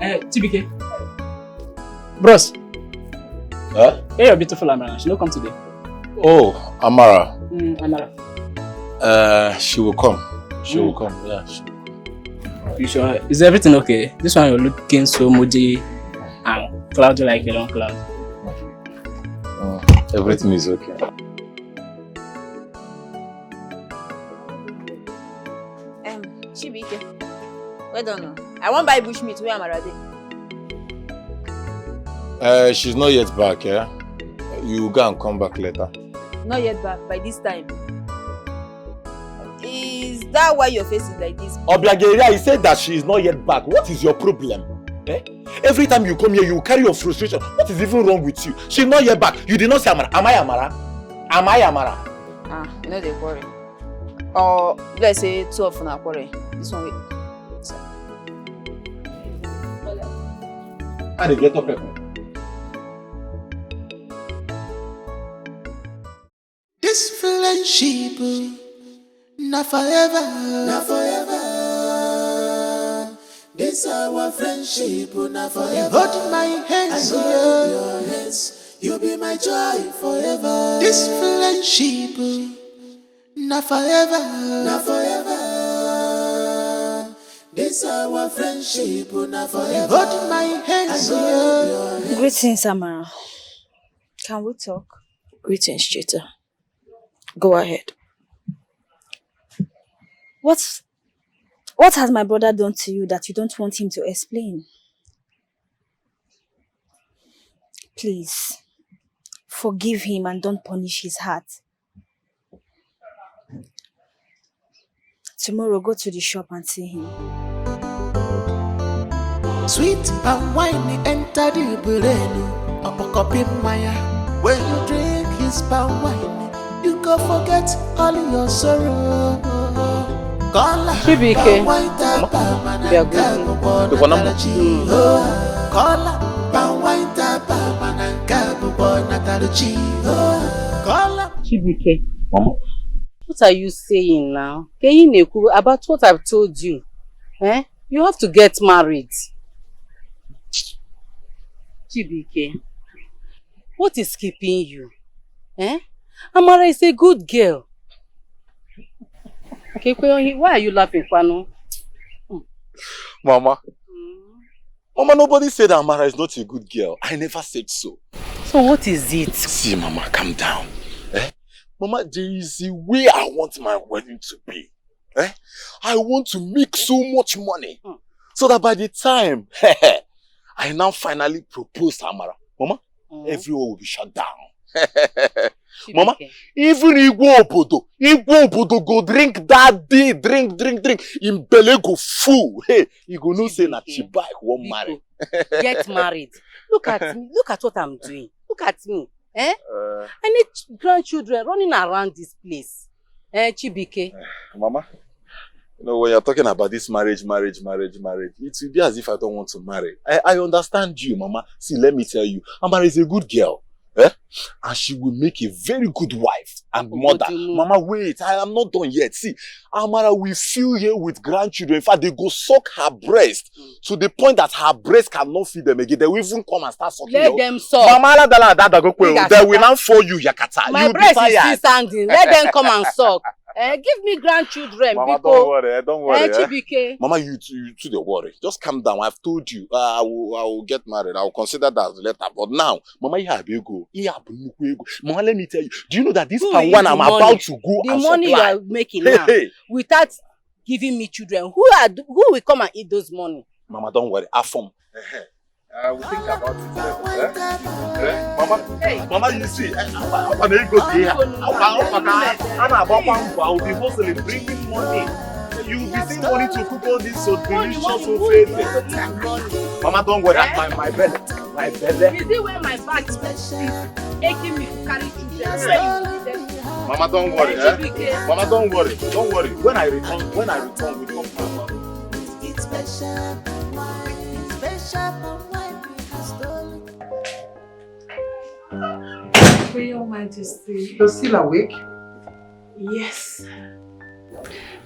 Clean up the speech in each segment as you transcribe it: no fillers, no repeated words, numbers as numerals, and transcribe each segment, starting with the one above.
TBK. Bros. Huh? Hey, your beautiful Amara. She no come today. Oh, Amara. Amara. She will come. She will come. Yeah, she will come. You sure? Is everything okay? This one you're looking so moody and cloudy like a long cloud. Everything is okay. Chibike. Well done. I won't buy bush meat. Where am I ready? She's not yet back, yeah? You go and come back later. Not yet back by this time. Is that why your face is like this? Obiageria, he said that she is not yet back. What is your problem? Eh? Every time you come here, you carry your frustration. What is even wrong with you? She's not yet back. You did not say Amara. Am I Amara? Am I Amara? You know they worry. Or let's say 2 of them worry. This one wait. How they get up here? This friendship, not forever, not forever. This our friendship, not forever. Hold my hands, I hold your hands. You be my joy forever. This friendship, not forever, not forever. This our friendship, not forever. Hold my hands, I hold your hands. Greetings, Amara. Can we talk? Greetings, Cheta. Go ahead. What has my brother done to you that you don't want him to explain? Please, forgive him and don't punish his heart. Tomorrow, go to the shop and see him. Sweet and wine enter the brain. When you drink his palm wine, you go forget all your sorrow. TBK. They are good. TBK. Mama? What are you saying now? About what I've told you. Eh? You have to get married. TBK. What is keeping you? Eh? Amara is a good girl. Okay, why are you laughing, Kwano? Mama. Mama, nobody said Amara is not a good girl. I never said so. So what is it? See, Mama, calm down. Eh? Mama, there is a way I want my wedding to be. Eh? I want to make so much money. So that by the time I now finally propose to Amara, Mama, everyone will be shut down. Mama, even Igbo Obodo go drink that day, drink. In Bele go full. Hey, you go no say na Chibai won't marry. Get married. Look at me. Look at what I'm doing. Look at me. Eh? I need grandchildren running around this place. Chibike. Mama, you know when you're talking about this marriage, it will be as if I don't want to marry. I understand you, Mama. See, let me tell you, Amara is a good girl. Eh? And she will make a very good wife and mother. Mama, wait, I am not done yet. See, Amara will fill here with grandchildren. In fact, they go suck her breast to the point that her breast cannot feed them again. They will even come and start sucking. Let them suck. Mama, they will not for you, Yakata. My breast is still standing. Let them come and suck. Give me grandchildren. Mama, don't worry. Chibike. Mama, you too don't worry. Just calm down. I've told you. I will get married. I will consider that later. But now, Mama, you go. Mama, let me tell you. Do you know that this one I'm about to go the and money supply? you are making now, without giving me children, who will come and eat those money? Mama, don't worry. I will think about it. Mama, you see, I will be hustling, bringing money. You will be seeing money to cook all this so delicious food. Mama, don't worry. My belly. Is it where my back is aching me to carry children? Mama, don't worry. Mama, don't worry. When I return, we talk about it. It's special. Your Majesty. You're still awake? Yes.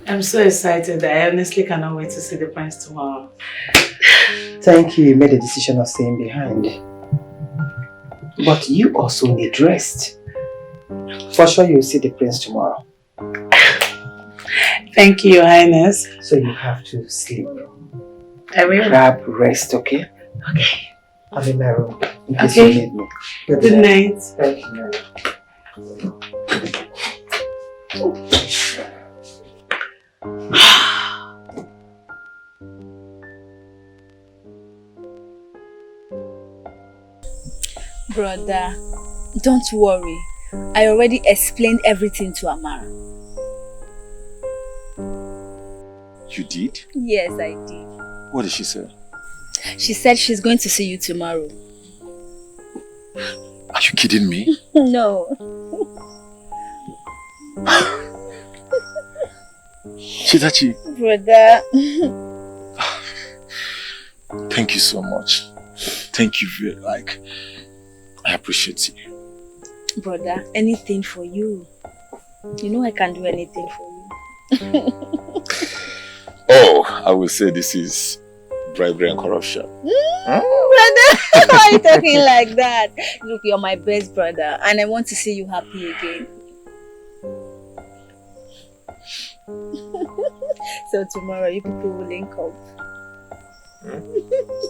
I'm so excited. I honestly cannot wait to see the prince tomorrow. Thank you, you made a decision of staying behind. But you also need rest. For sure you'll see the prince tomorrow. Thank you, Your Highness. So you have to sleep. I will. Grab rest, okay? Okay. I'm in my room in case you need me. Good night. Thank you. Brother, don't worry. I already explained everything to Amara. You did? Yes, I did. What did she say? She said she's going to see you tomorrow. Are you kidding me? No. Chitachi. Brother. Thank you so much. Thank you very I appreciate you. Brother, anything for you. You know I can do anything for you. Oh, I will say this is bribery and corruption. Brother, why are you talking like that? Look, you're my best brother and I want to see you happy again. So tomorrow you people will link up.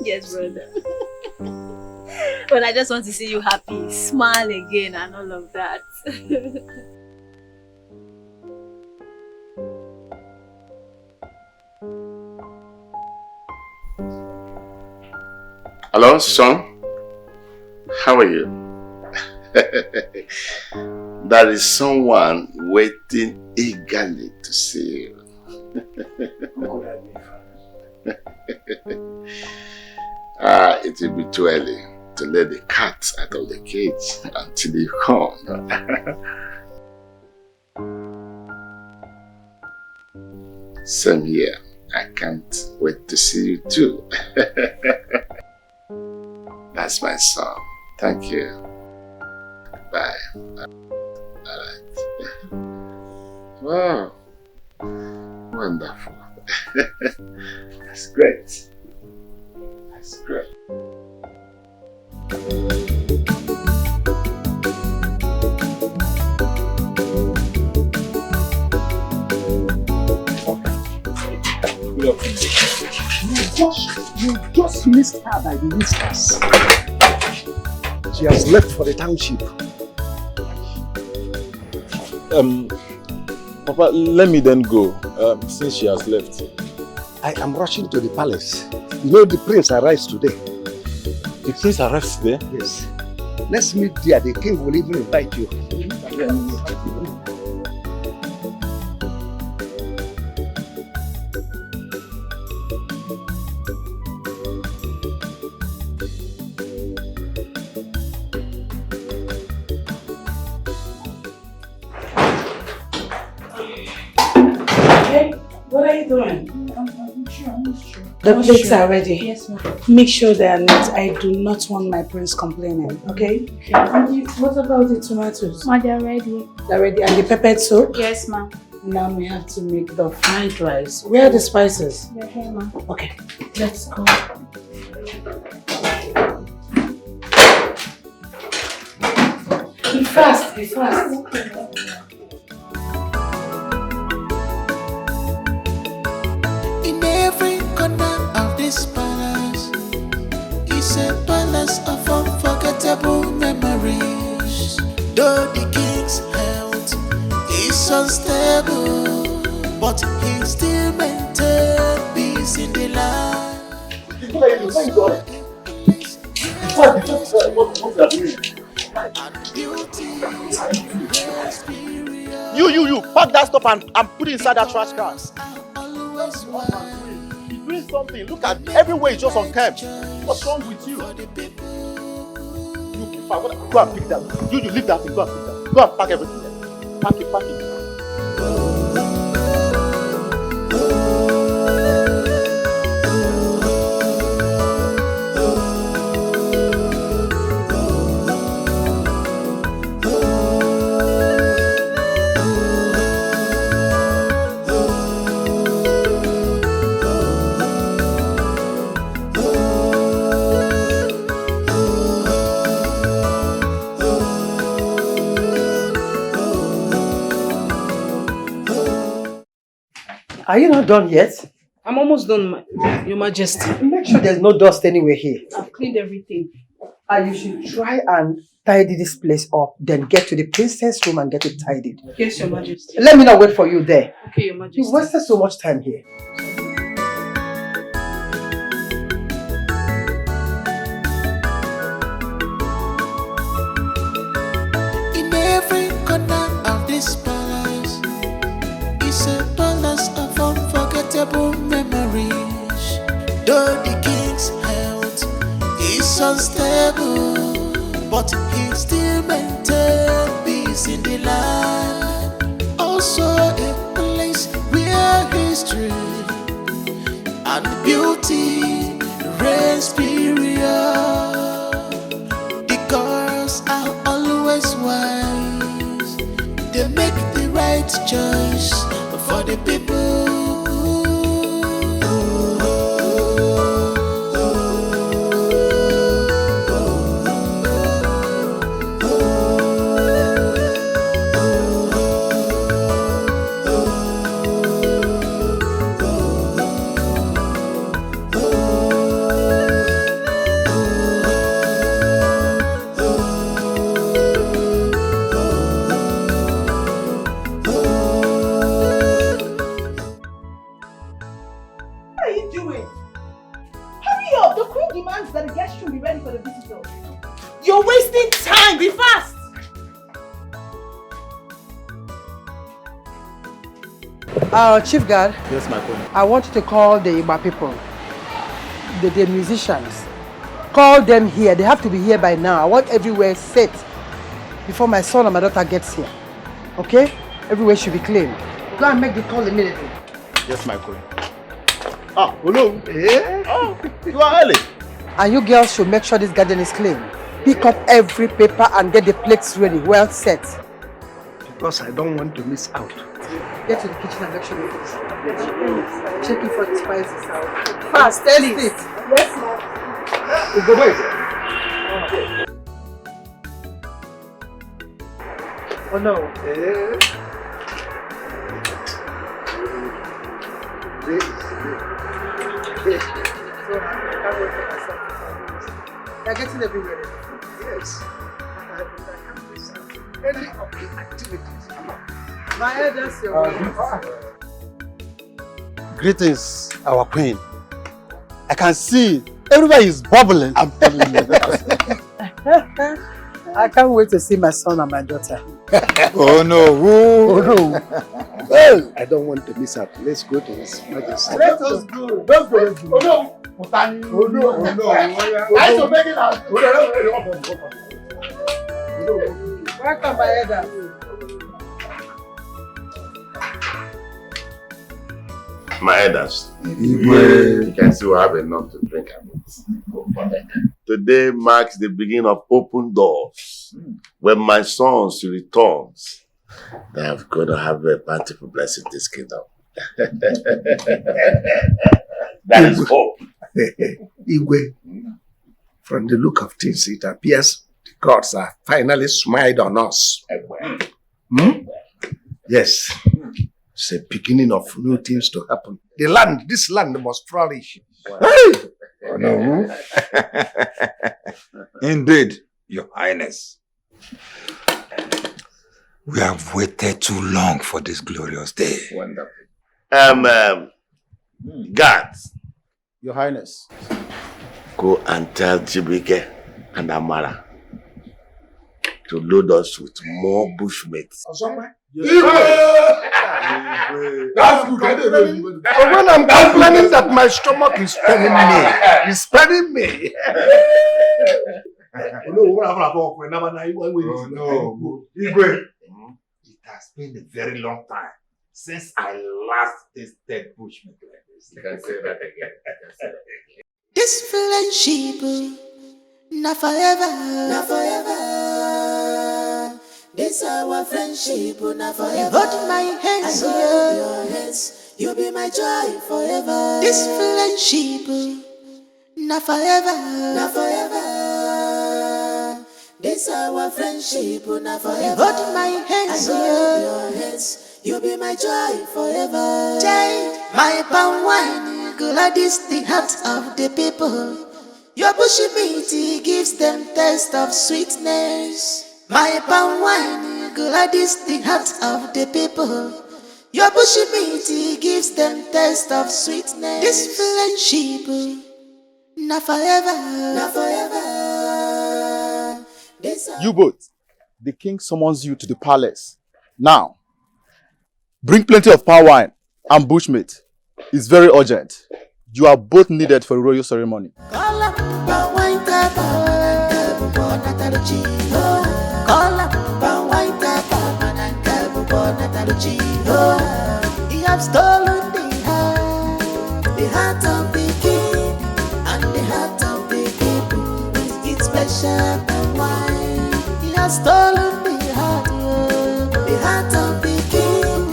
Yes, brother. But I just want to see you happy, smile again and all of that. Hello, son. How are you? There is someone waiting eagerly to see you. It will be too early to let the cat out of the cage until you come. Same here. I can't wait to see you too. That's my son. Thank you. Bye. Alright. Wow. Wonderful. That's great. That's great. You just missed her by the whiskers. She has left for the township. Papa, let me then go, since she has left. I am rushing to the palace. You know the prince arrives today. The prince arrives today? Yes. Let's meet there. The king will even invite you. What are you doing? The plates are ready. Yes, ma'am. Make sure they are neat. I do not want my prince complaining, okay? What about the tomatoes? Ma, they're ready. They're ready. And the peppered soup? Yes, ma'am. Now we have to make the fried rice. Where are the spices? They're here, ma'am. Okay, let's go. Be fast, be fast. In every corner of this palace is a palace of unforgettable memories. Though the king's health is unstable, but he still maintains peace in the land. You, pack that stuff and put it inside that trash can. You're doing something. Look at everywhere is just unkempt. What's wrong with you? You, go and pick that. You leave that thing. Go and pick that. Go and pack everything there. Pack it. Are you not done yet? I'm almost done, Your Majesty. Make sure there's no dust anywhere here. I've cleaned everything. And you should try and tidy this place up, then get to the princess room and get it tidied. Yes, Your Majesty. Let me not wait for you there. Okay, Your Majesty. You wasted so much time here. In every corner of this palace is a palace of unforgettable memories. Though the king's health is unstable, but he still maintains peace in the land. Also a place where history and beauty reign superior. The girls are always wise. They make the right choice for the people. You're wasting time. Be fast. Chief Guard. Yes, my queen. I want you to call the Igba people, the musicians. Call them here. They have to be here by now. I want everywhere set before my son and my daughter gets here. Okay? Everywhere should be clean. Go and make the call immediately. Yes, my queen. Ah, hello. Yeah. Oh, you are early. And you girls should make sure this garden is clean. Pick up every paper and get the plates ready, well set. Because I don't want to miss out. Get to the kitchen and make sure you fix it. Check it for the spices. Fast, tell it. Yes, ma'am. Go away. Oh no. They're getting everywhere. Yes. I can't miss out any of the activities. My head, that's your Greetings, our queen. I can see everybody is bubbling. I'm telling you. I can't wait to see my son and my daughter. Oh no. Oh no. Well, I don't want to miss out. Let's go to His Majesty. Let us go. Let's go. Oh no. Oh no. I should make it out. Welcome, my elder. My elders, you can see we have enough to drink about. Today marks the beginning of open doors. When my sons returns, they have going to have a bountiful blessing in this kingdom. That is hope. Igwe, from the look of things, it appears the gods are finally smiled on us. Yes. It's a beginning of new things to happen. This land must flourish. Hey! Oh, no. Indeed, Your Highness. We have waited too long for this glorious day. Wonderful. Guards. Your Highness. Go and tell Dikeh and Amara to load us with more bushmates. That's good. But when I'm complaining that my stomach is paining me, it's paining me. Oh no. Igwe, it has been a very long time since I last tasted bushmeat like this. You can say that again. This friendship, not forever, not forever. This our friendship, not forever. Hold my hands, I hold your hands. You be my joy forever. This friendship, not forever, not forever. This our friendship, not forever. Hold my hands, I hold your hands. you'll be my joy forever. Jai, my palm wine, gladys the heart of the people. Your bushy meat gives them taste of sweetness. My palm wine, gladys the heart of the people. Your bushy meat gives them taste of sweetness. This friendship, not forever, not forever. You both, the king summons you to the palace. Now, bring plenty of palm wine and bushmeat. It's very urgent. You are both needed for the royal ceremony. He has stolen the heart of the king, and the heart of the people with its special wine. He has stolen the heart of the king,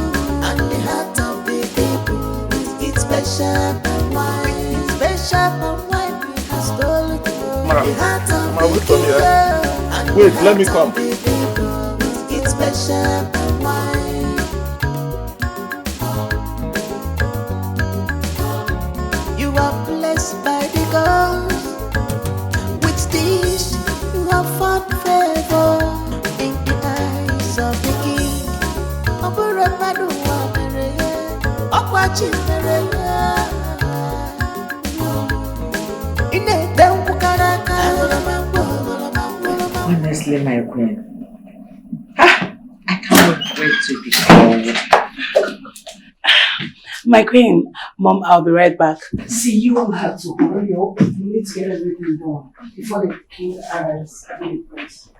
and the heart of the people with its special wine. Its special wine he has stolen the heart of the king, and wait, the let me heart come. of the people with its special wine. You are blessed by the gods. With this, you have found favor in the eyes of the king. Honestly, my queen, I can't wait to be home. My queen, Mom, I'll be right back. See, you won't have to hurry up. We need to get everything done before the king arrives at the place.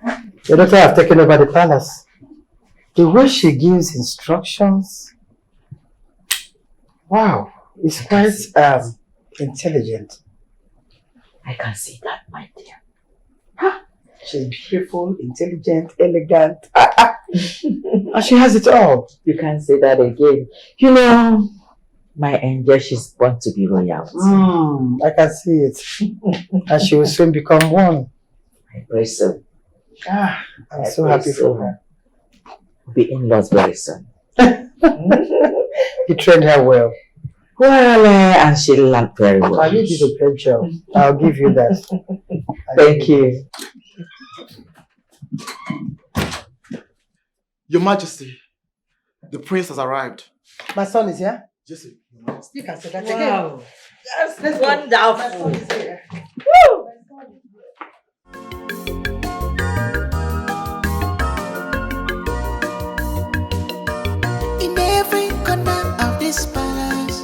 Your daughter have taken over the palace. The way she gives instructions, wow, it's quite intelligent. I can see that, my dear. She's beautiful, intelligent, elegant. And she has it all. You can't say that again. You know, my angel, she's born to be royal. I can see it. And she will soon become one. I pray so. I'm so happy for her. Be in-laws very soon. You trained her well. Well, and she learned very well. I need you to play job. I'll give you that. Thank you. Your Majesty, the prince has arrived. My son is here? Yes, you can say that Wow. again. Yes, let's Wonderful. My son is here. Woo! In every corner of this palace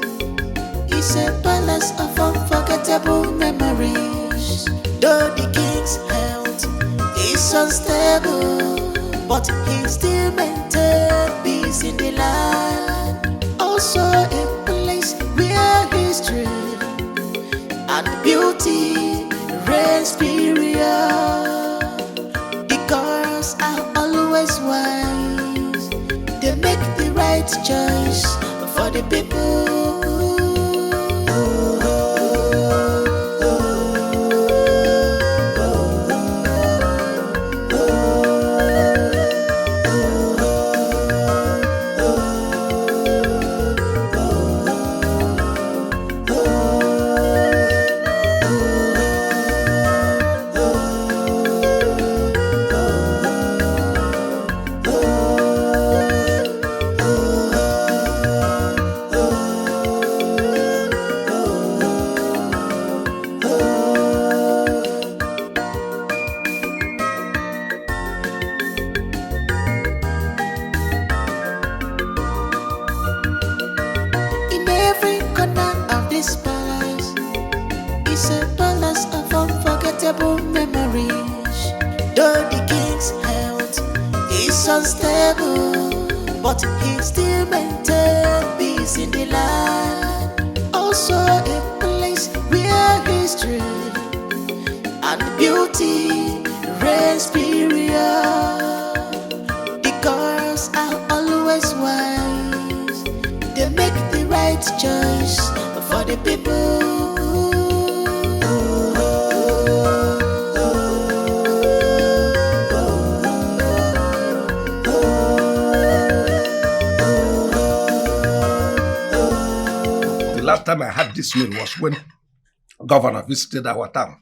is a palace of unforgettable memories. Though the king's health is unstable, but he still maintains peace in the land. Also a place where history and beauty reign superior. The girls are always wise. They make the right choice for the people. In every corner of this palace is a palace of unforgettable memories. Though the king's health is unstable, but he still maintains peace in the land. Also a place where history and beauty reign superior. The girls are always wise. They make the right choice for the people. the last time I had this meal was when Governor visited our town.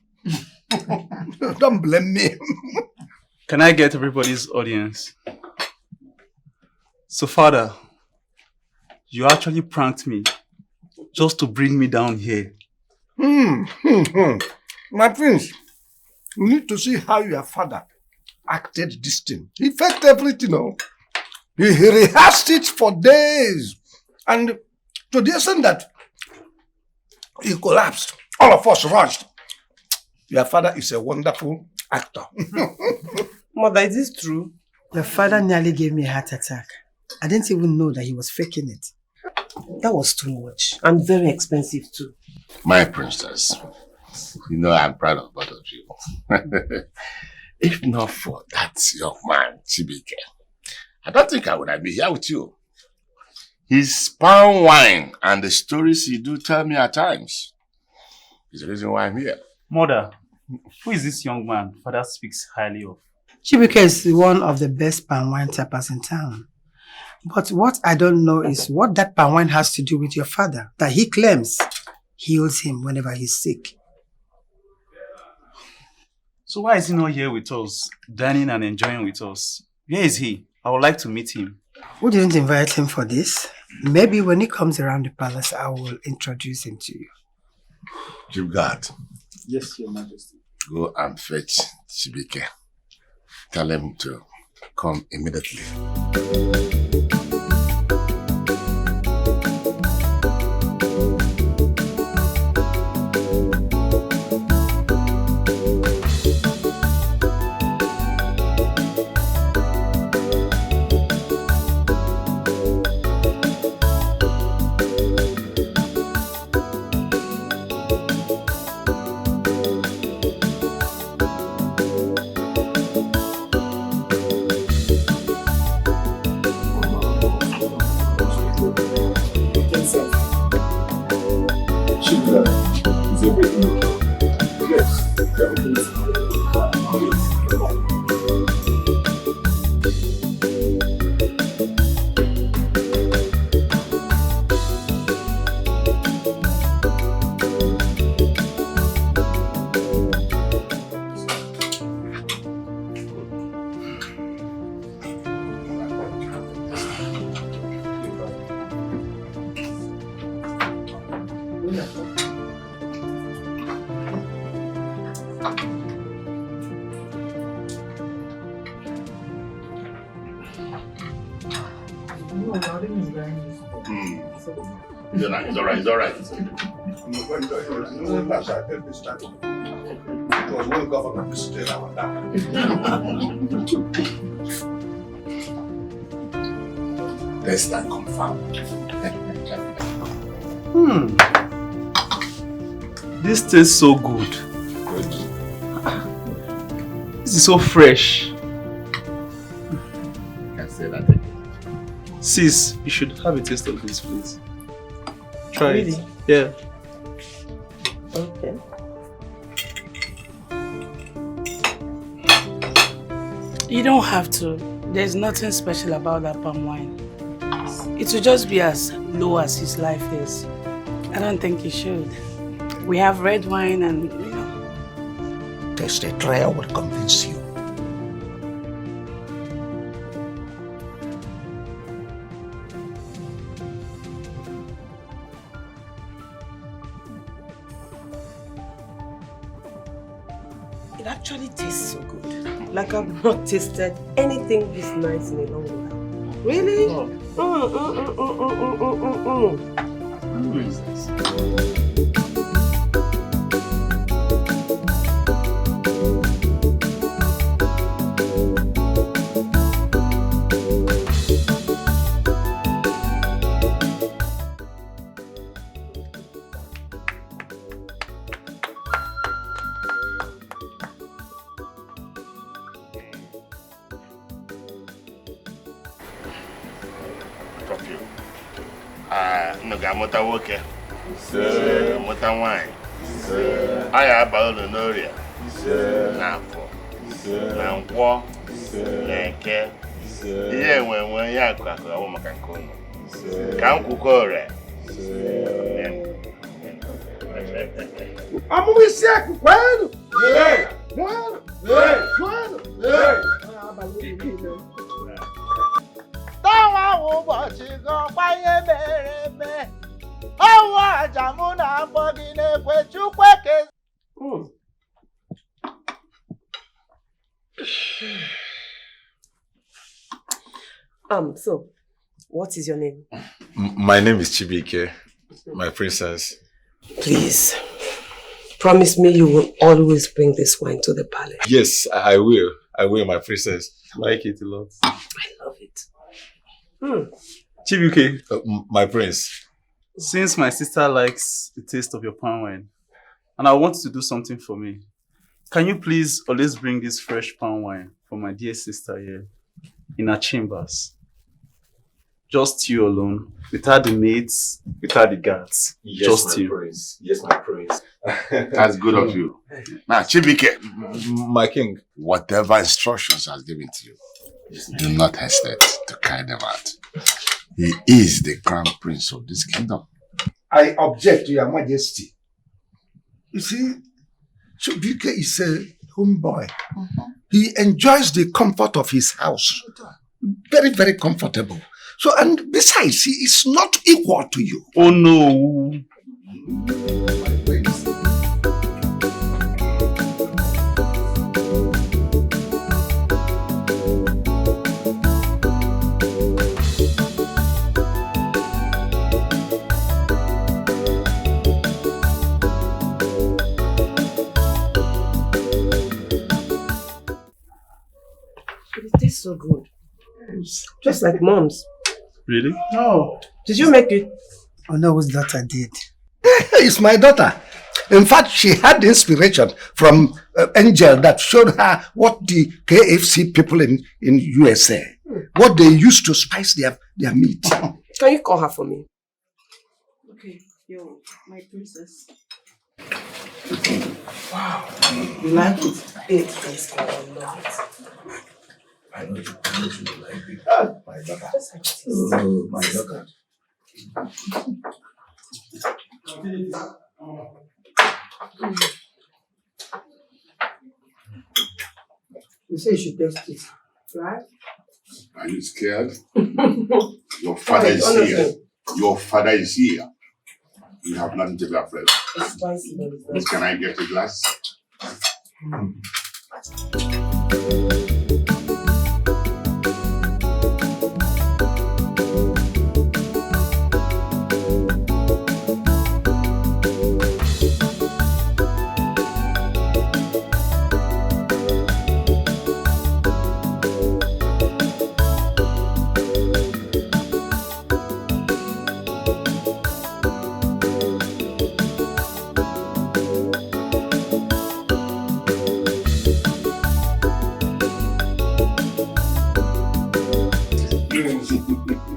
Don't blame me. Can I get everybody's audience? So, Father, you actually pranked me just to bring me down here. My prince, you need to see how your father acted this thing. He faked everything, no? He rehearsed it for days. And to the extent that he collapsed, all of us rushed. Your father is a wonderful actor. Mother, is this true? Your father nearly gave me a heart attack. I didn't even know that he was faking it. That was too much. And very expensive too. My princess, you know I'm proud of both of you. If not for that young man, Dikeh, I don't think I would have been here with you. His palm wine and the stories he do tell me at times is the reason why I'm here. Mother, who is this young man Father speaks highly of? Dikeh is one of the best palm wine tappers in town. But what I don't know is what that palm wine has to do with your father, that he claims heals him whenever he's sick. So why is he not here with us, dining and enjoying with us? Where is he? I would like to meet him. We didn't invite him for this. Maybe when he comes around the palace, I will introduce him to you. Chief Guard. Yes, Your Majesty. Go and fetch Dikeh. Tell him to come immediately. It's all right. It was when Governor visited our town. Let's not confirm. This tastes so good. This is so fresh. You can say that again. Sis, you should have a taste of this, please. Try Really? it. Yeah. Okay. You don't have to. There's nothing special about that palm wine. It will just be as low as his life is. I don't think you should. We have red wine and, you know. Taste a trial will convince you. It actually tastes so good. Like I've not tasted anything this nice in a long while. Really? Who is this? Mota woke, mota wine. I have all the Noria. Napo, Nankwo, Neke. Yeah, when ya crack, I want my cancono. Can't cook So, what is your name? My name is Dikeh, my princess. Please, promise me you will always bring this wine to the palace. Yes, I will. I will, my princess. I like it a lot. I love it. Chibuike, my prince. Since my sister likes the taste of your palm wine, and I want you to do something for me, can you please always bring this fresh palm wine for my dear sister here in her chambers? Just you alone, without the maids, without the guards. Yes, just my you. Prince. Yes, my prince. That's good of you. Now, Dikeh, my king, whatever instructions has given to you, do not hesitate to carry them out. He is the crown prince of this kingdom. I object to your majesty. You see, Dikeh is a homeboy. He enjoys the comfort of his house. Very, very comfortable. So, and besides, he is not equal to you. Oh no. It tastes so good. Just like mom's. Really? No. Did you make it? Oh no, whose daughter did? It's my daughter. In fact, she had inspiration from Angel that showed her what the KFC people in USA, what they used to spice their meat. Can you call her for me? Okay, yo, my princess. Wow, you like it? It tastes good. I love it. I know you like it. Ah, my daughter. Oh, my daughter. You say you should taste it, right? Are you scared? Your father is here. Your father is here. You have nothing to be afraid of. It's spicy, but it's not. Can I get a glass?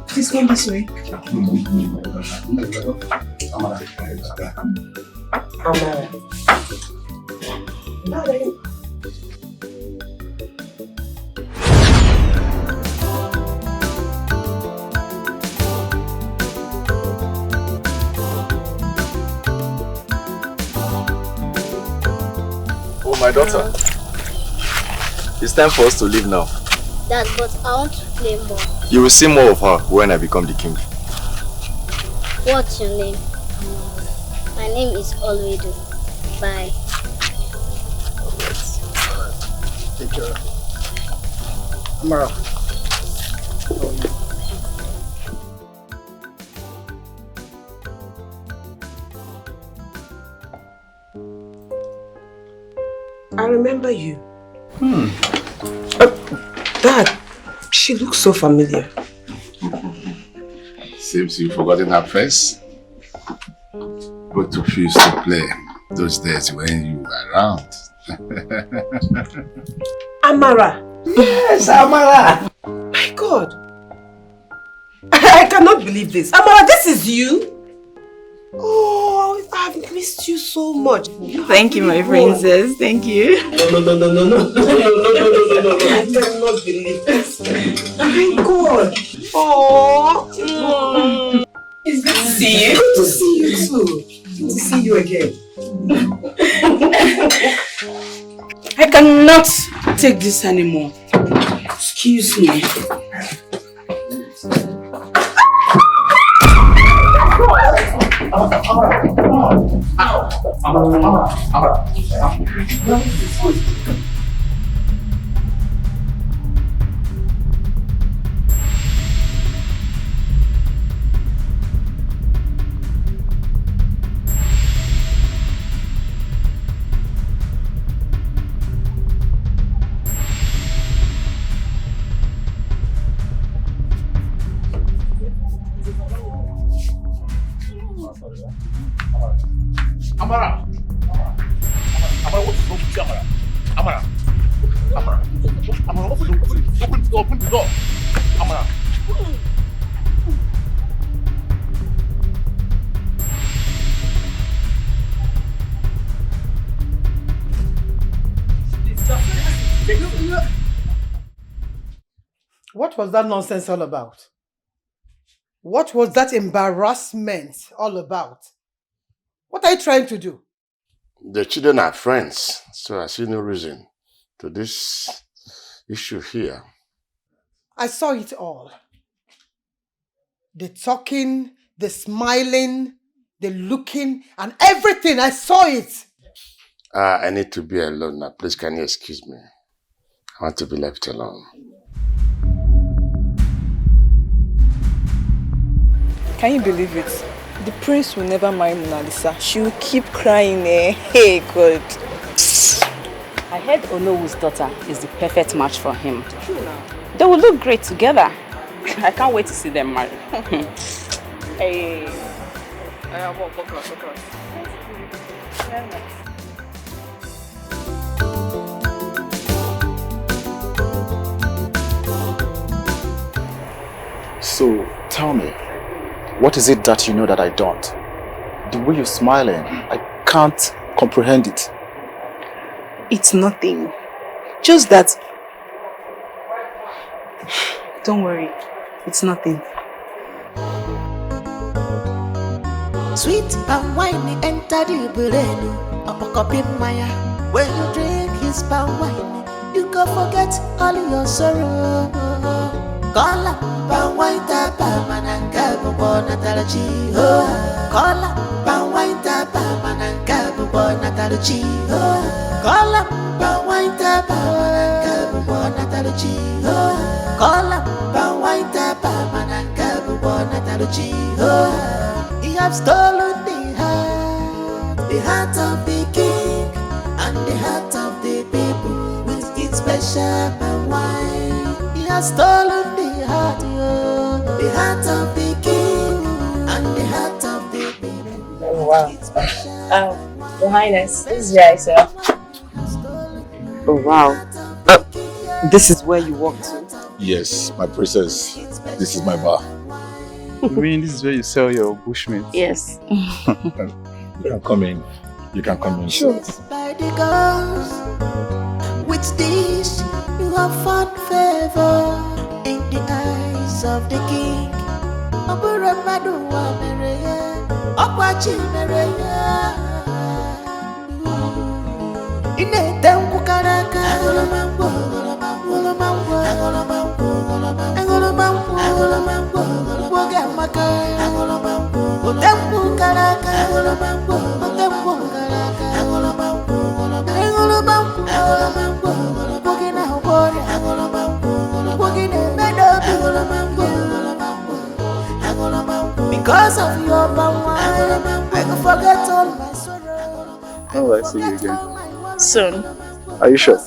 Please come this way. Oh, my daughter. It's time for us to leave now. Dad, but I want to play more. You will see more of her when I become the king. What's your name? My name is Olwedo. Bye. Take care. Amara. I remember you. Dad, she looks so familiar. Seems you've forgotten her face. Both of you used to play those days when you were around. Amara. Yes, Amara. My God. I cannot believe this. Amara, this is you? Oh, I've missed you so much. Thank you, my princess. Thank you. No. I cannot believe this. My God. Oh. It's good to see you. Good to see you too. Good to see you again. I cannot take this anymore. Excuse me. Amara, what is wrong with you, Amara? Amara, what is wrong with you? Open the door. Amara. What was that nonsense all about? What was that embarrassment all about? What are you trying to do? The children are friends, so I see no reason to this issue here. I saw it all. The talking, the smiling, the looking, and everything. I saw it. I need to be alone now. Please, can you excuse me? I want to be left alone. Can you believe it? The prince will never marry Mona Lisa. She will keep crying. Hey, God. I heard Onowu's daughter is the perfect match for him. They will look great together. I can't wait to see them married. Hey. So, tell me, what is it that you know that I don't? The way you're smiling, I can't comprehend it. It's nothing. Just that... Don't worry. It's nothing. Sweet palm wine enter the brain. Up a cup in Maya. When you drink his palm wine, you go forget all your sorrow. Kola palm wine tapa mananga bubo natalachi ho. Kola palm wine tapa mananga bubo natalachi ho. Kola palm wine tapa mananga bubo natalachi ho. Kola palm wine tapa mananga bubo natalachi ho. You have stolen the heart of the king and the heart of the people with its special palm wine. You have stolen the heart of the king and the heart of the people. Oh, wow. Your Highness, this is your sir. Oh, wow. This is where you walk to? Yes, my princess. This is my bar. You mean this is where you sell your bushmeat? Yes. You can come in. You can come in. Sure. By the gods, with this you have found favor in the eyes of the king. Oburamadu Mereya, Okwachi Mereya. Ine Tengu Karaka, Angolomangu, Angolomangu, Angolomangu, Angolomangu, Angolomangu, Wagamaka, Angolomangu, Tengu Karaka, Angolomangu, Tengu Karaka, Angolomangu, Angolomangu, Angolomangu, Bogina Hobori, Angolomangu, Bogina Meadow, Angolomangu, Angolomangu. Because of your power, I can forget all my sorrow. How will I see you again? Soon. Are you sure?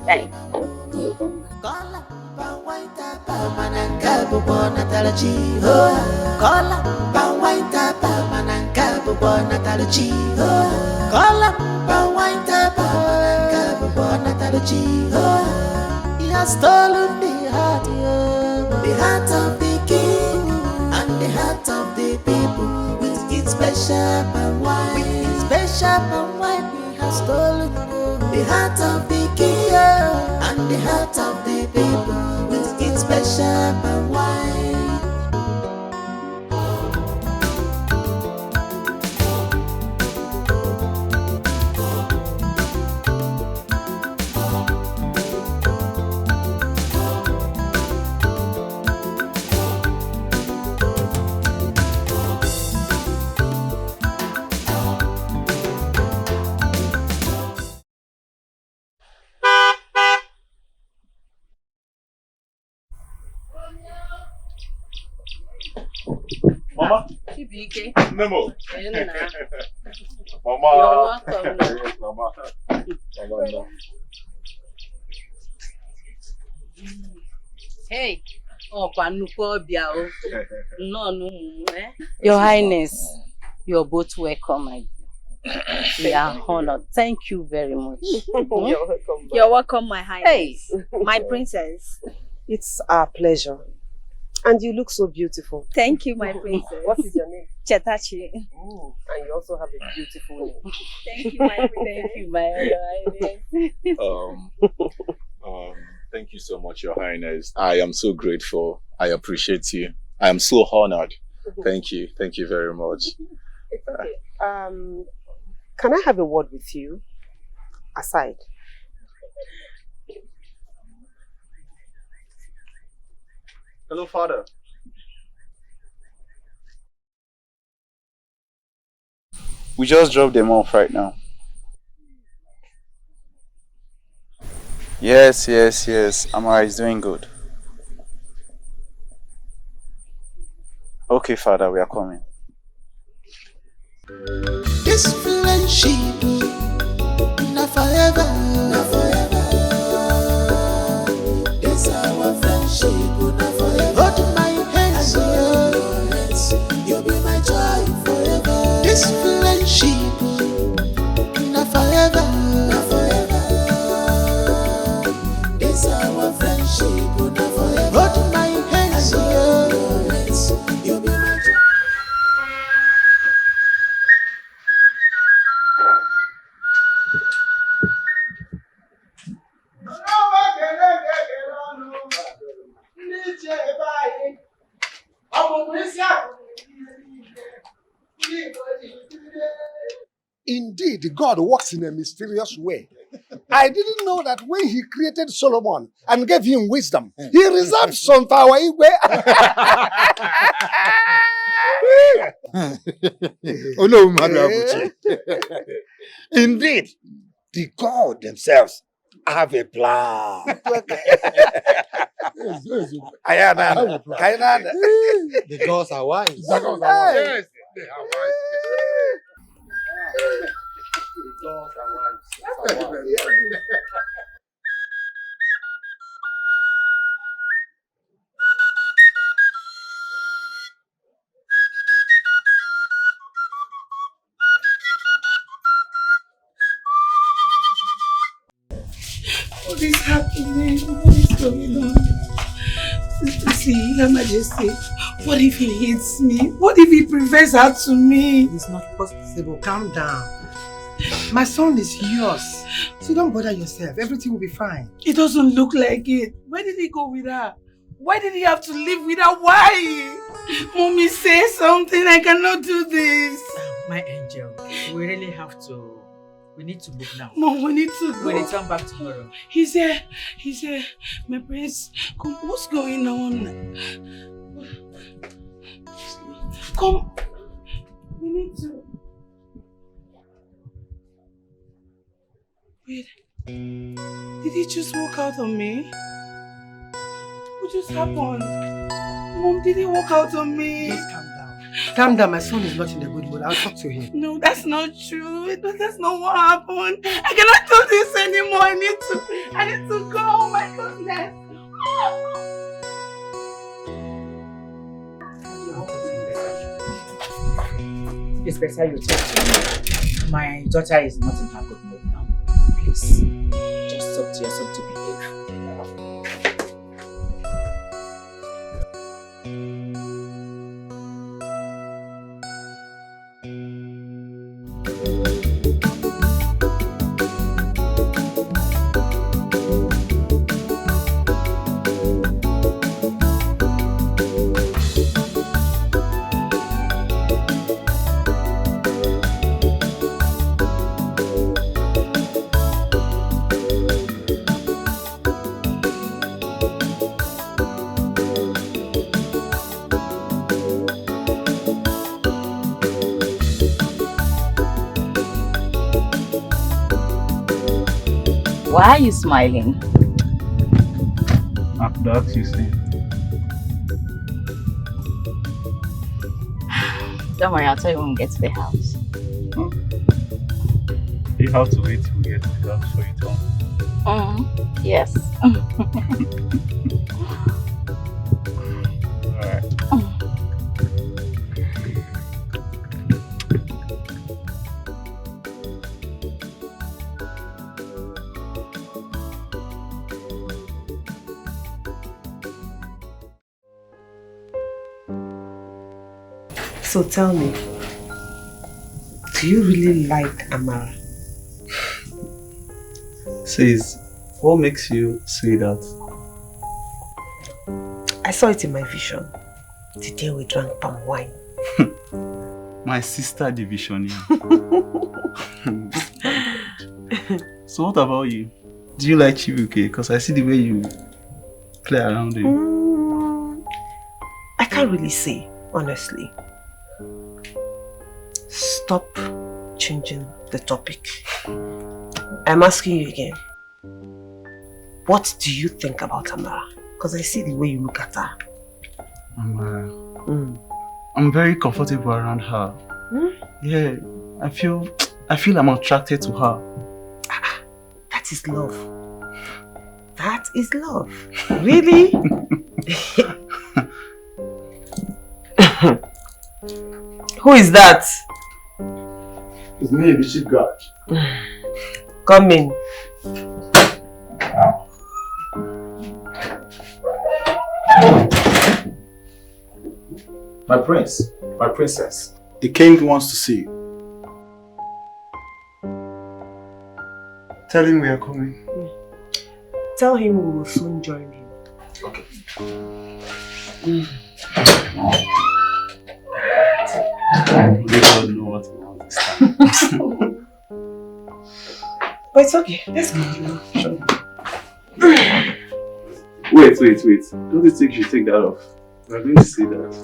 Thanks. He has stolen the heart of the king and the heart of the people with its special palm wine. With its special palm wine, he has stolen the heart of the king and the heart of the people with its special palm wine. Dikeh. Memo. Mama. You're welcome. Yes, Mama. Mama. Hey. Oh, Panuko No. Your Highness, you're both welcome, my dear. We are honored. Thank you very much. You're welcome. You're welcome, my highness. Hey. My princess. It's our pleasure. And you look so beautiful. Thank you, my princess. What is your name? Chetachi. And you also have a beautiful name. Thank you, my princess. Thank you, my highness. Thank you so much, Your Highness. I am so grateful. I appreciate you. I am so honored. Thank you. Thank you very much. It's okay. Can I have a word with you? Aside. Hello, Father. We just dropped them off right now. Yes. Amara is doing good. Okay, Father, we are coming. This friendship, not forever. This our friendship, not forever. Hold my hands, you'll be my joy forever. This friendship, not forever. This our friendship, not forever. Hold my hands, you'll be my joy. Indeed, God works in a mysterious way. I didn't know that when he created Solomon and gave him wisdom, he reserved some for our Igwe. Oh no, Madam. Indeed, the God themselves have a plan. The gods are wise. Yes, they are wise. What is happening? What is going on? See, Your Majesty, what if he hits me? What if he prefers her to me? It's not possible. Calm down. My son is yours. So don't bother yourself. Everything will be fine. It doesn't look like it. Where did he go with her? Why did he have to live with her? Why? Mommy, say something. I cannot do this. My angel, we really have to. We need to move now. Mom, we need to go. We'll return back tomorrow. He's here. My prince, come, what's going on? Come. We need to. Wait. Did he just walk out on me? What just happened? Mom, did he walk out on me? Just calm down. Calm down, my son is not in a good mood. I'll talk to him. No, that's not true. That's not what happened. I cannot do this anymore. I need to go. Oh my goodness. It's better you take it. My daughter is not in her good mood now. Please, just talk to yourself to behave. Why are you smiling? That's you see. Don't worry, I'll tell you when we get to the house. You have to wait till we get to the house for you to tell me. Yes. Alright. So tell me, do you really like Amara? Says, what makes you say that? I saw it in my vision. The day we drank palm wine. My sister division, yeah. So what about you? Do you like Chibuke? Because I see the way you play around him. I can't really say, honestly. Stop changing the topic. I'm asking you again. What do you think about Amara? Because I see the way you look at her. Amara. I'm very comfortable around her. Yeah, I feel I'm attracted to her. That is love. That is love. Really? Who is that? It's me, the chief guard. Come in. My prince, my princess, the king wants to see you. Tell him we are coming. Tell him we will soon join him. Okay. We don't know what we want this time. But it's okay. Let's go. Wait. Don't you think you should take that off? We're going to see that.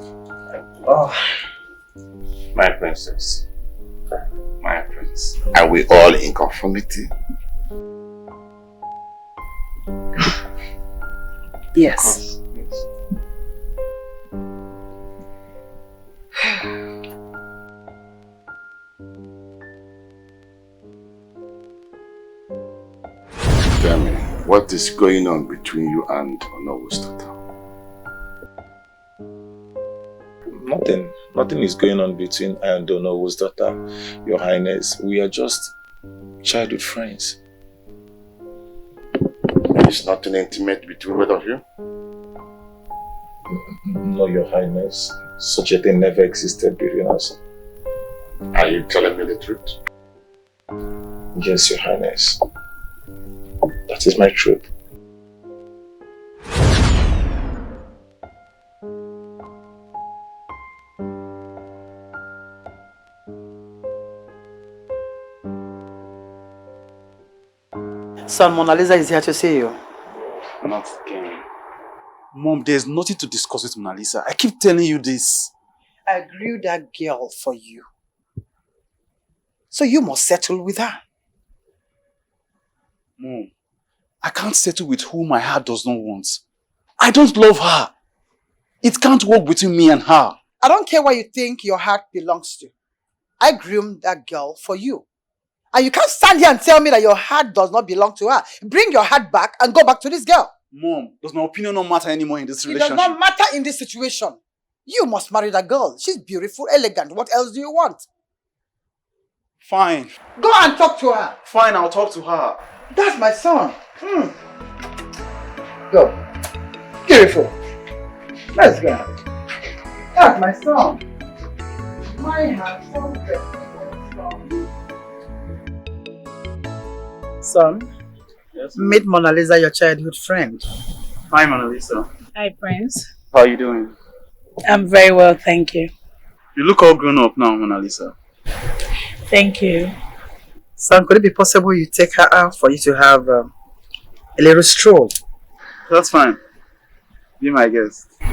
Oh, my princess, my prince. Are we all in conformity? Yes. Tell me, what is going on between you and Onowu's daughter? Nothing is going on between I and Onowu's daughter, Your Highness. We are just childhood friends. There's nothing intimate between both of you? No, Your Highness. Such a thing never existed between us. Are you telling me the truth? Yes, Your Highness. That is my truth. Son, Mona Lisa is here to see you. Not again. Mom, there's nothing to discuss with Mona Lisa. I keep telling you this. I grew that girl for you. So you must settle with her. Mom, I can't settle with who my heart does not want. I don't love her. It can't work between me and her. I don't care what you think your heart belongs to. I groomed that girl for you. And you can't stand here and tell me that your heart does not belong to her. Bring your heart back and go back to this girl. Mom, does my opinion not matter anymore in this It relationship? does not matter in this situation. You must marry that girl. She's beautiful, elegant. What else do you want? Fine. Go and talk to her. Fine, I'll talk to her. That's my son. Go. Beautiful. Let's go. That's my son. My handsome son. Yes. Meet Mona Lisa, your childhood friend. Hi, Mona Lisa. Hi, Prince. How are you doing? I'm very well, thank you. You look all grown up now, Mona Lisa. Thank you. Son, could it be possible you take her out for you to have a little stroll? That's fine. Be my guest. We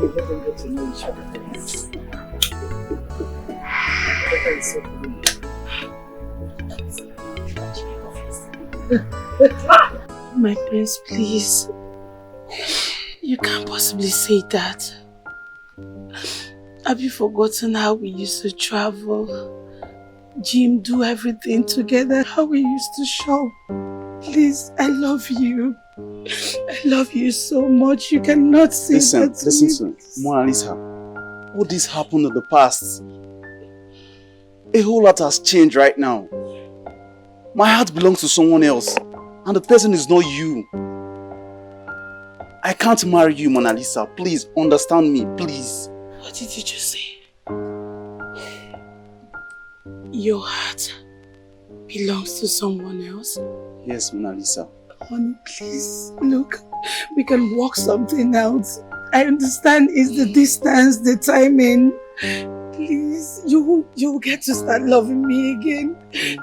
didn't get to know each other. is so cool. My prince, please. You can't possibly say that. Have you forgotten how we used to travel? Jim, do everything together, how we used to shop. Please, I love you. I love you so much. You cannot say that to me. Listen, Mona Lisa. All this happened in the past. A whole lot has changed right now. My heart belongs to someone else, and the person is not you. I can't marry you, Mona Lisa. Please, understand me, please. What did you just say? Your heart belongs to someone else? Yes, Mona Lisa. Honey, please, look, we can work something out. I understand it's the distance, the timing. Please, you will get to start loving me again.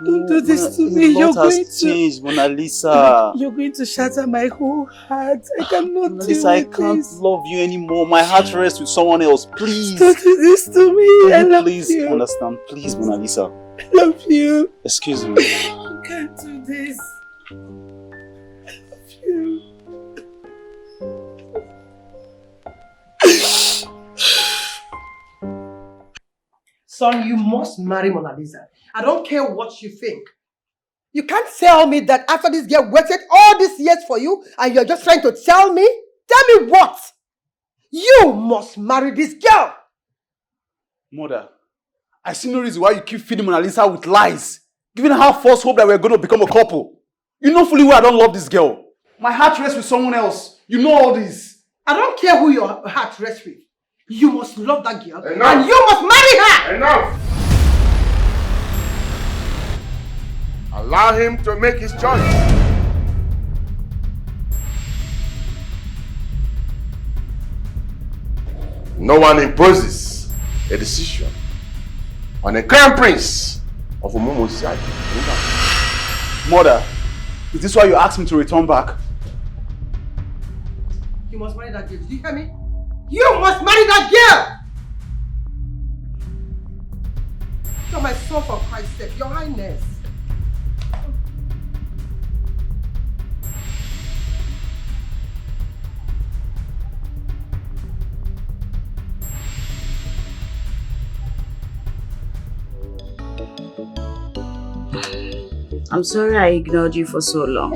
Don't do this to me. Your lot has changed, Mona Lisa. You're going to shatter my whole heart. I cannot Mona do Lisa, I can't this. love you anymore. My heart rests with someone else. Please. Don't do this to me. I love Please you. understand. Please, Mona Lisa. I love you. Excuse me. You can't do this. I love you. Son, you must marry Mona Lisa. I don't care what you think. You can't tell me that after this girl waited all these years for you and you're just trying to tell me? Tell me what? You must marry this girl. Mother, I see no reason why you keep feeding Mona Lisa with lies, giving her false hope that we're going to become a couple. You know fully well I don't love this girl. My heart rests with someone else. You know all this. I don't care who your heart rests with. You must love that girl. Enough. And you must marry her. Enough! Allow him to make his choice. No one imposes a decision on a crown prince of Umumusai. Mother, is this why you asked me to return back? You must marry that girl. Did you hear me? You must marry that girl! You're my son, for Christ's sake, Your Highness. I'm sorry I ignored you for so long.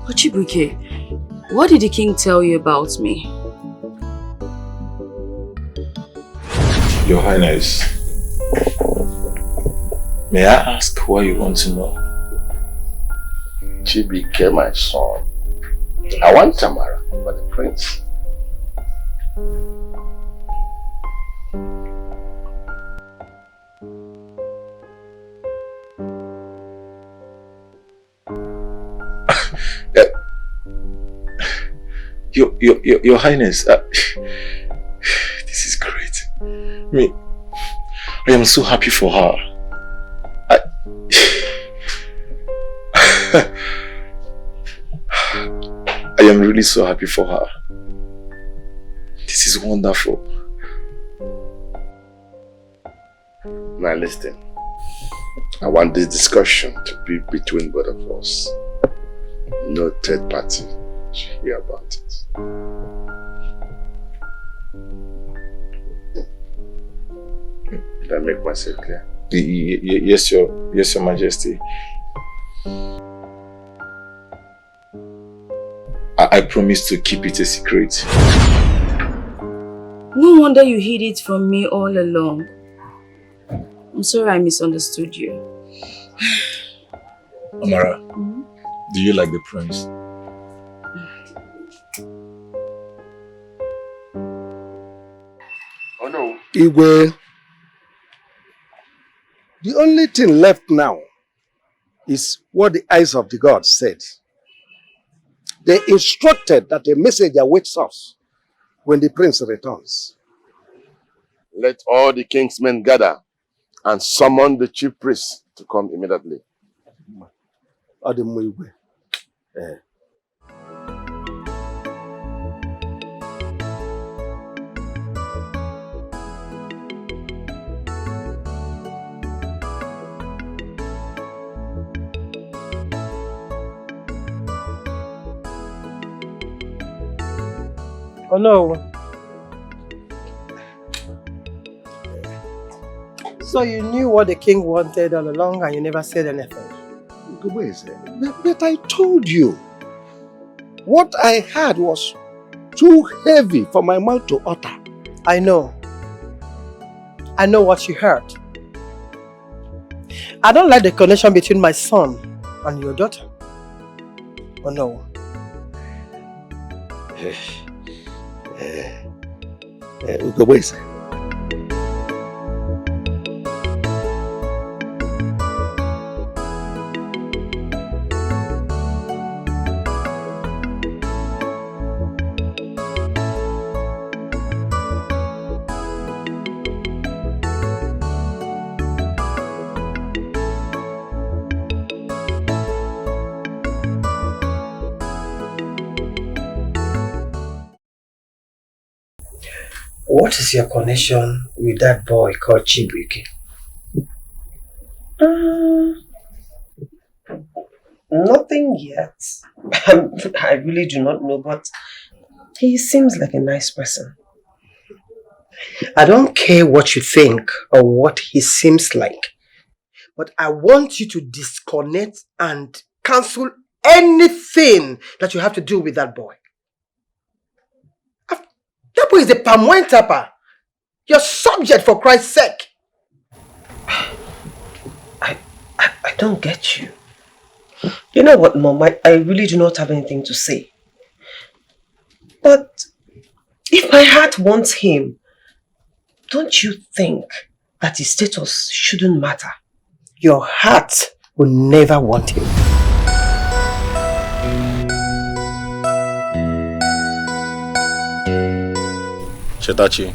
But Chibuike, what did the king tell you about me? Your Highness, may I ask why you want to know? Chibike, my son. I want Tamara for the prince. Your Highness, this is great. I am so happy for her. I am really so happy for her. This is wonderful. Now listen, I want this discussion to be between both of us. No third party should hear about it. Did I make myself clear? Yes, Your Majesty. I promise to keep it a secret. No wonder you hid it from me all along. I'm sorry I misunderstood you. Amara, do you like the prince? Oh no. Igwe, the only thing left now is what the eyes of the gods said. They instructed that a message awaits us when the prince returns. Let all the king's men gather and summon the chief priest to come immediately. Igwe. Oh no. So you knew what the king wanted all along and you never said anything? But I told you. What I had was too heavy for my mouth to utter. I know. I know what you heard. I don't like the connection between my son and your daughter. Oh no. Ugobese. What is your connection with that boy called Chibuike? Nothing yet. I really do not know, but he seems like a nice person. I don't care what you think or what he seems like, but I want you to disconnect and cancel anything that you have to do with that boy. That boy is a PALMWINE tapper. You're subject, for Christ's sake. I don't get you. You know what, Mom? I really do not have anything to say. But if my heart wants him, don't you think that his status shouldn't matter? Your heart will never want him. Chetachi,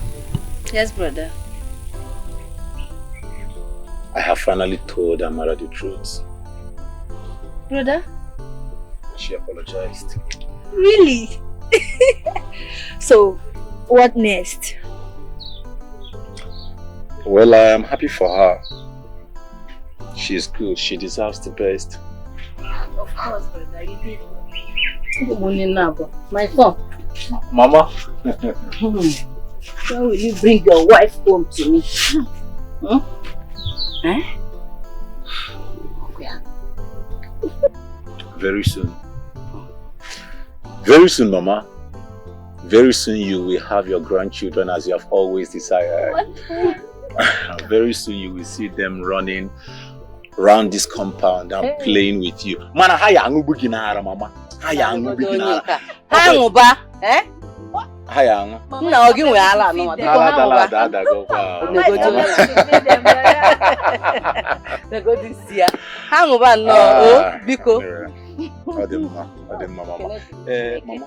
Yes, brother. I have finally told Amara the truth. Brother? She apologized. Really? So, what next? Well, I am happy for her. She is good. She deserves the best. Of course, brother. You did. My son. Mama. When will you bring your wife home to me? Eh? Yeah. Very soon. Very soon, Mama. Very soon you will have your grandchildren as you have always desired. What? Very soon you will see them running around this compound and playing with you. Mana haya angubu ginara, Mama. Haya angubu ginara. Hanguba, eh? Haya angu. No, give me ala no. Ada go pa. Nego this year. Hanguba no, oh, biko. Ademma, Mama. Mama.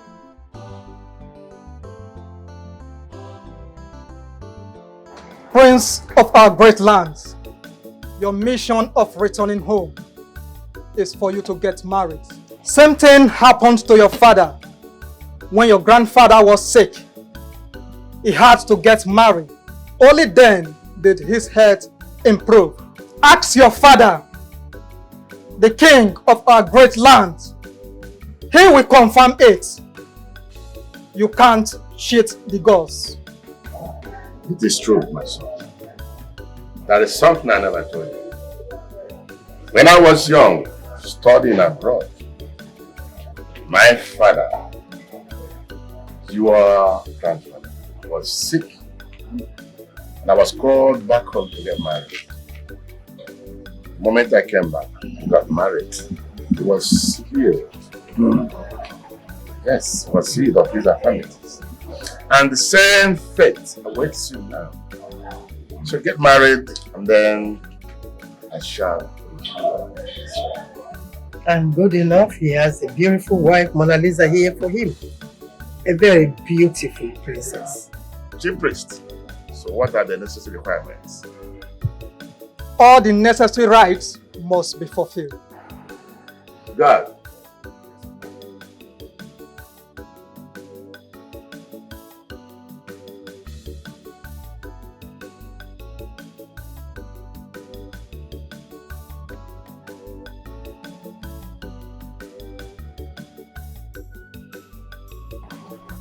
Prince of our great lands, your mission of returning home is for you to get married. Same thing happened to your father when your grandfather was sick. He had to get married. Only then did his health improve. Ask your father, the king of our great land. He will confirm it. You can't cheat the gods. It is true, my son. That is something I never told you. When I was young, studying abroad, my father, your grandfather, was sick. And I was called back home to get married. The moment I came back, I got married. He was healed. Yes, he was healed of his affirmities. And the same fate awaits you now. So get married and then I shall. And good enough, he has a beautiful wife, Mona Lisa, here for him. A very beautiful princess. Chief priest, so what are the necessary requirements? All the necessary rites must be fulfilled. God.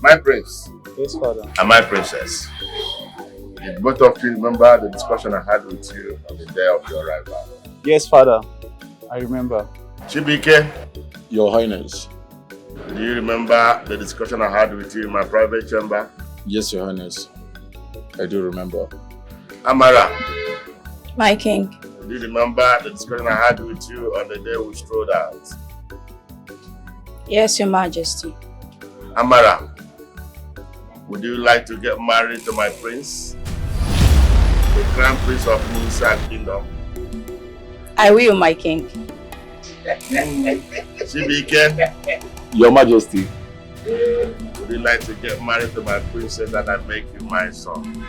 My prince, Yes, Father. And my princess, did both of you remember the discussion I had with you on the day of your arrival? Yes, Father. I remember. Chibike, Your Highness. do you remember the discussion I had with you in my private chamber? Yes, Your Highness. I do remember. Amara, My king. do you remember the discussion I had with you on the day we strolled out? Yes, Your Majesty. Amara, would you like to get married to my prince? The Crown Prince of Musa Kingdom. I will, my king. Chibike, Your Majesty. would you like to get married to my princess and I make you my son?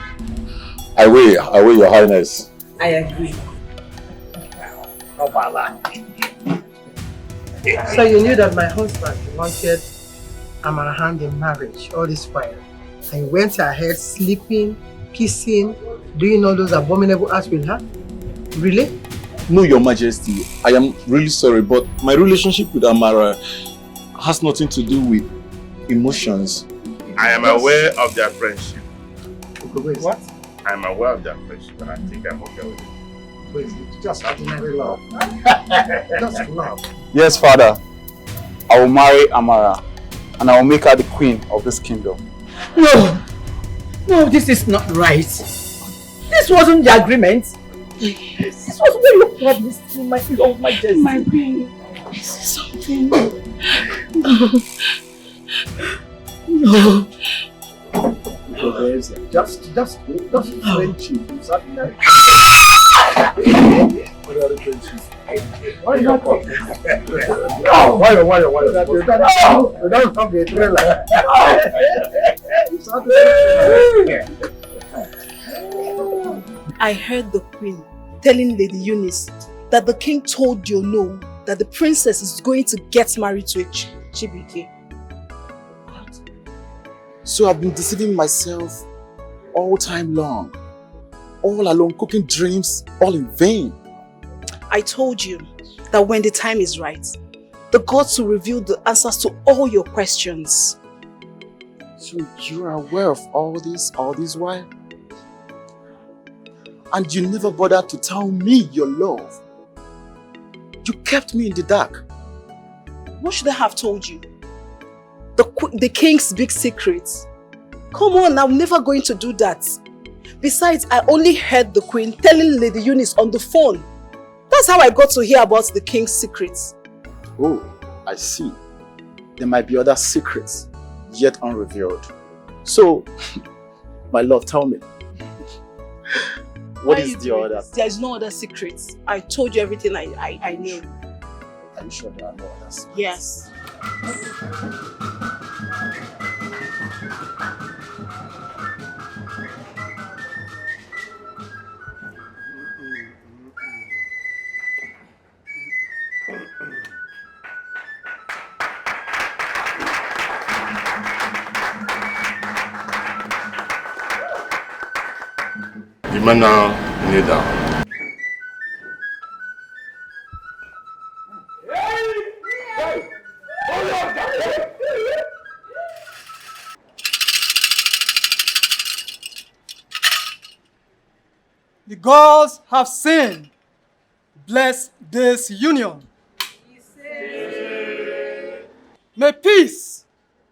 I will, Your Highness. I agree. So you knew that my husband wanted Amara hand in marriage all this while. And you went ahead sleeping, kissing, doing all those abominable acts with her? Really? No, Your Majesty. I am really sorry, but my relationship with Amara has nothing to do with emotions. I am aware of their friendship. Wait, what? I am aware of their friendship and I think I'm okay with it. Wait, it's just ordinary love. Just love. Yes, Father. I will marry Amara and I will make her the queen of this kingdom. No! No, this is not right. This wasn't the agreement. This was what you promised me, my Majesty. My queen, this is something. No. Just friendship. Why not? Why? You don't have a trailer. I heard the queen telling Lady Eunice that the king told you no, that the princess is going to get married to a Chibike. So I've been deceiving myself all time long. All alone, cooking dreams, all in vain. I told you that when the time is right, the gods will reveal the answers to all your questions. So you are aware of all this while? And you never bothered to tell me your love. You kept me in the dark. What should I have told you? The king's big secrets. Come on, I'm never going to do that. Besides, I only heard the queen telling Lady Eunice on the phone. That's how I got to hear about the king's secrets. Oh, I see. There might be other secrets yet unrevealed. So, my love, tell me. What is the other? There is no other secrets. I told you everything I knew. Are you sure there are no other secrets? Yes. The man now kneel down. The gods have sinned. Bless this union. May peace,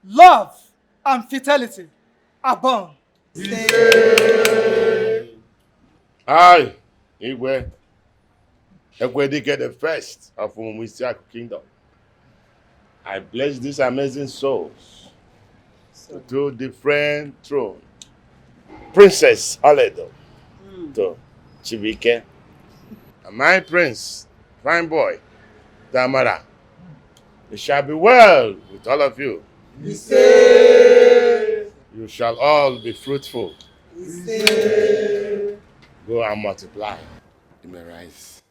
love, and fidelity abound. I, Igwe, Dikeh the first of Umuisiaku Kingdom. I bless these amazing souls to do the friend throne. Princess Aledo to Chibike. And my prince, fine boy, Damara. It shall be well with all of you. You shall all be fruitful. Go and multiply. You may rise.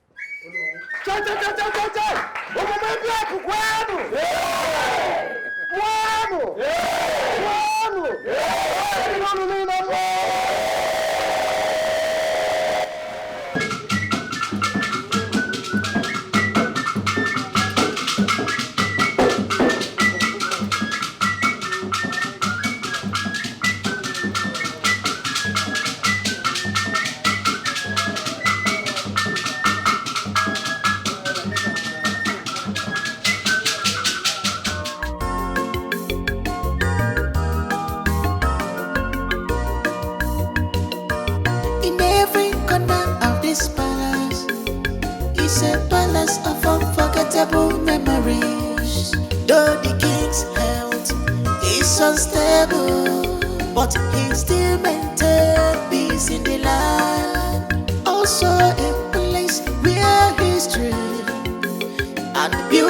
this palace is a palace of unforgettable memories. Though the king's health is unstable, but he still maintained peace in the land. Also a place where history and beauty